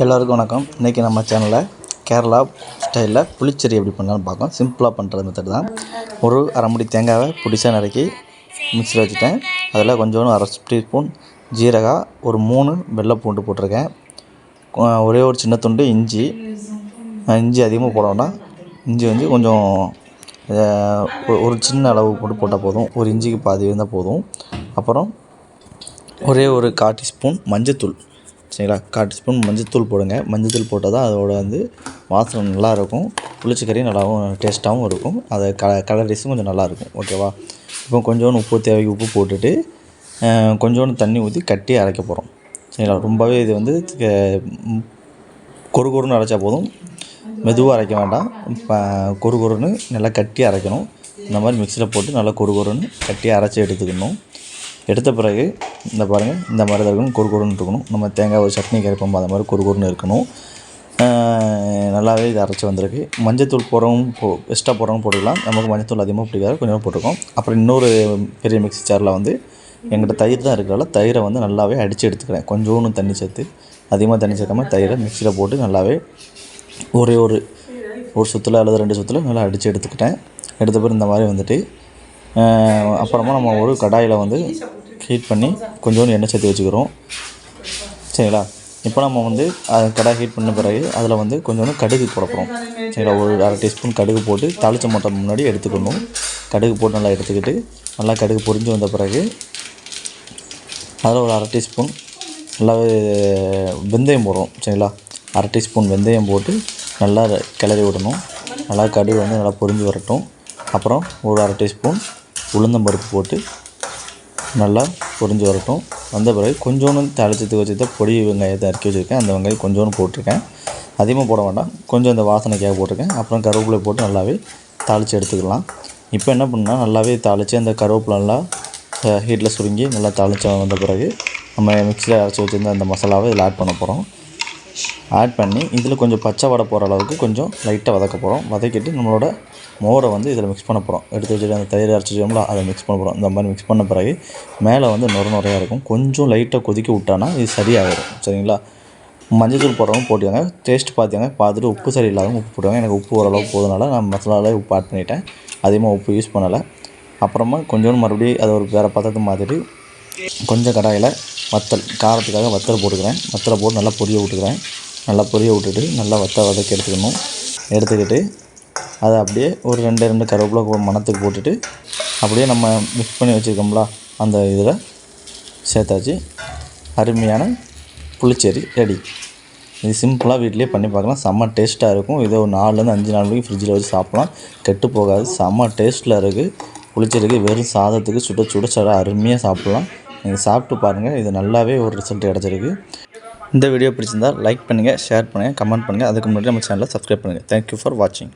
எல்லாருக்கும் வணக்கம். இன்றைக்கி நம்ம சேனலில் கேரளா ஸ்டைலில் புளிச்செடி எப்படி பண்ணலான்னு பார்க்கலாம். சிம்பிளாக பண்ணுறது மெத்தட் தான். ஒரு அரை முடி தேங்காவை புடிசாக நறுக்கி மிக்ஸியில் வச்சுட்டேன். அதில் கொஞ்சோண்டு அரை டீஸ்பூன் ஜீரகம், ஒரு 3 வெள்ளை பூண்டு போட்டிருக்கேன். ஒரே ஒரு சின்ன துண்டு இஞ்சி. இஞ்சி அதிகமாக போட வேண்டாம். இஞ்சி வந்து கொஞ்சம் ஒரு சின்ன அளவு போட்டால் போதும். ஒரு இஞ்சிக்கு பாதி இருந்தால் போதும். அப்புறம் ஒரே ஒரு 1/4 டீஸ்பூன் மஞ்சத்தூள். சரிங்களா, 1/4 டீஸ்பூன் மஞ்சத்தூள் போடுங்க. மஞ்சத்தூள் போட்டால் தான் அதோட வந்து வாசனை நல்லாயிருக்கும். புளிச்சக்கறி நல்லாவும் டேஸ்ட்டாகவும் இருக்கும். அதை கலர் டேஸ்ட்டும் கொஞ்சம் நல்லாயிருக்கும். ஓகேவா? இப்போ கொஞ்சோண்டு உப்பு தேவைக்கு உப்பு போட்டுட்டு கொஞ்சோண்டு தண்ணி ஊற்றி கட்டி அரைக்க போகிறோம். சரிங்களா, ரொம்பவே இது வந்து கொருன்னு அரைச்சா போதும். மெதுவாக அரைக்க வேண்டாம். கொருன்னு நல்லா கட்டி அரைக்கணும். இந்த மாதிரி மிக்ஸியில் போட்டு நல்லா கொருன்னு கட்டி அரைச்சி எடுத்துக்கணும். எடுத்த பிறகு இந்த பாருங்கள், இந்த மாதிரி தான் இருக்கணும். கொருன்னு இருக்கணும். நம்ம தேங்காய் ஒரு சட்னி கரைப்போம், அந்த மாதிரி கொருன்னு இருக்கணும். நல்லாவே இது அரைச்சி வந்திருக்கு. மஞ்சத்தூள் எக்ஸ்ட்ரா போடுறவங்க போட்டுக்கலாம். நமக்கு மஞ்சத்தூள் அதிகமாக பிடிக்காது, கொஞ்சமாக போட்டுருக்கோம். அப்புறம் இன்னொரு பெரிய மிக்ஸி ஜாரில் வந்து எங்கிட்ட தயிர் தான் இருக்கிறதால தயிரை வந்து நல்லாவே அடித்து எடுத்துக்கிறேன். கொஞ்சோண்டு தண்ணி சேர்த்து, அதிகமாக தண்ணி சேர்க்காமல் தயிரை மிக்ஸியில் போட்டு நல்லாவே ஒரு சுற்றில் அல்லது 2 சுற்றில் நல்லா அடித்து எடுத்துக்கிட்டேன். எடுத்த பிறகு இந்த மாதிரி வந்துட்டு அப்புறமா நம்ம ஒரு கடாயில் வந்து ஹீட் பண்ணி கொஞ்சோண்டு எண்ணெய் சேர்த்து வச்சுக்கிறோம். சரிங்களா, இப்போ நம்ம வந்து கடாய் ஹீட் பண்ண பிறகு அதில் வந்து கொஞ்சோண்டு கடுகு போட போகிறோம். சரிங்களா, ஒரு அரை டீஸ்பூன் கடுகு போட்டு தாளிச்ச மாட்டோம் முன்னாடி எடுத்துக்கணும். கடுகு போட்டு நல்லா எடுத்துக்கிட்டு நல்லா கடுகு பொரிஞ்சு வந்த பிறகு அதில் ஒரு அரை டீஸ்பூன் நல்லாவே வெந்தயம் போடுறோம். சரிங்களா, அரை டீஸ்பூன் வெந்தயம் போட்டு நல்லா கிளறி விடணும். நல்லா கடுகு வந்து நல்லா பொரிஞ்சு வரட்டும். அப்புறம் ஒரு அரை டீஸ்பூன் உளுந்தம்பருப்பு போட்டு நல்லா பொரிஞ்சு வரட்டும். வந்த பிறகு கொஞ்சோண்டு தாளிச்சத்துக்கு வச்சுட்டு பொடி வெங்காயத்தை அரைக்கி வச்சுருக்கேன். அந்த வெங்காயம் கொஞ்சோண்டு போட்டிருக்கேன். அதிகமாக போட வேண்டாம், கொஞ்சம் இந்த வாசனைக்காக போட்டிருக்கேன். அப்புறம் கருவேப்பிலை போட்டு நல்லாவே தாளித்து எடுத்துக்கலாம். இப்போ என்ன பண்ணால் நல்லாவே தாளித்து அந்த கருவேப்பிலெல்லாம் ஹீட்டில் சுருங்கி நல்லா தாளித்து வந்த பிறகு நம்ம மிக்ஸியில் அரைச்சி வச்சுருந்த அந்த மசாலாவை இதில் ஆட் பண்ண போகிறோம். ஆட் பண்ணி இதில் கொஞ்சம் பச்சை வடை போகிற அளவுக்கு கொஞ்சம் லைட்டாக வதக்க போகிறோம். வதக்கிட்டு நம்மளோட மோரை வந்து இதில் மிக்ஸ் பண்ண போகிறோம். எடுத்து வச்சுட்டு அந்த தயிர் அரைச்சி வச்சோம்ல, அதை மிக்ஸ் பண்ண போகிறோம். இந்த மாதிரி மிக்ஸ் பண்ண பிறகு மேலே வந்து நுரையாக இருக்கும். கொஞ்சம் லைட்டாக கொதிக்க விட்டானா இது சரியாகிடும். சரிங்களா, மஞ்சள் போடுறவங்க போட்டுக்கோங்க. டேஸ்ட் பார்த்துட்டு உப்பு சரியில்லாதவங்க உப்பு போட்டுவாங்க. எனக்கு உப்பு ஓரளவு போதுனால நான் மசாலாவில் உப்பு ஆட் பண்ணிட்டேன். அதிகமாக உப்பு யூஸ் பண்ணலை. அப்புறமா கொஞ்சோண்டு மறுபடியும் அதை ஒரு வேறு பாத்திரத்தை மாற்றிட்டு கொஞ்சம் கடாயில் காரத்துக்காக வத்தல் போட்டுக்கிறேன். வத்தலை போட்டு நல்லா பொரிய விட்டுக்கிறேன். நல்லா பொரிய விட்டுட்டு நல்லா வதக்கி எடுத்துக்கிட்டு அதை அப்படியே ஒரு 2 கருவேப்பிலை மணத்துக்கு போட்டுட்டு அப்படியே நம்ம மிக்ஸ் பண்ணி வச்சுருக்கோம்ல அந்த இதில் சேர்த்தாச்சு. அருமையான புளிச்செடி ரெடி. இது சிம்பிளாக வீட்டிலே பண்ணி பார்க்கலாம். செம்ம டேஸ்ட்டாக இருக்கும். இதை ஒரு 4லேருந்து 5 நாள் வரைக்கும் ஃப்ரிட்ஜில் வச்சு சாப்பிட்லாம். கெட்டு போகாது. செம்ம டேஸ்ட்டில் இருக்குது. புளிச்செடிக்கு வெறும் சாதத்துக்கு சுட அருமையாக சாப்பிட்லாம். நீங்கள் சாப்பிட்டு பாருங்கள். இது நல்லாவே ஒரு ரிசல்ட் கிடச்சிருக்கு. இந்த வீடியோ பிடிச்சிருந்தால் லைக் பண்ணுங்கள், ஷேர் பண்ணுங்கள், கமெண்ட் பண்ணுங்கள். அதுக்கு முன்னாடி நம்ம சேனலை சப்ஸ்கிரைப் பண்ணுங்கள். தேங்க்யூ ஃபார் வாட்சிங்.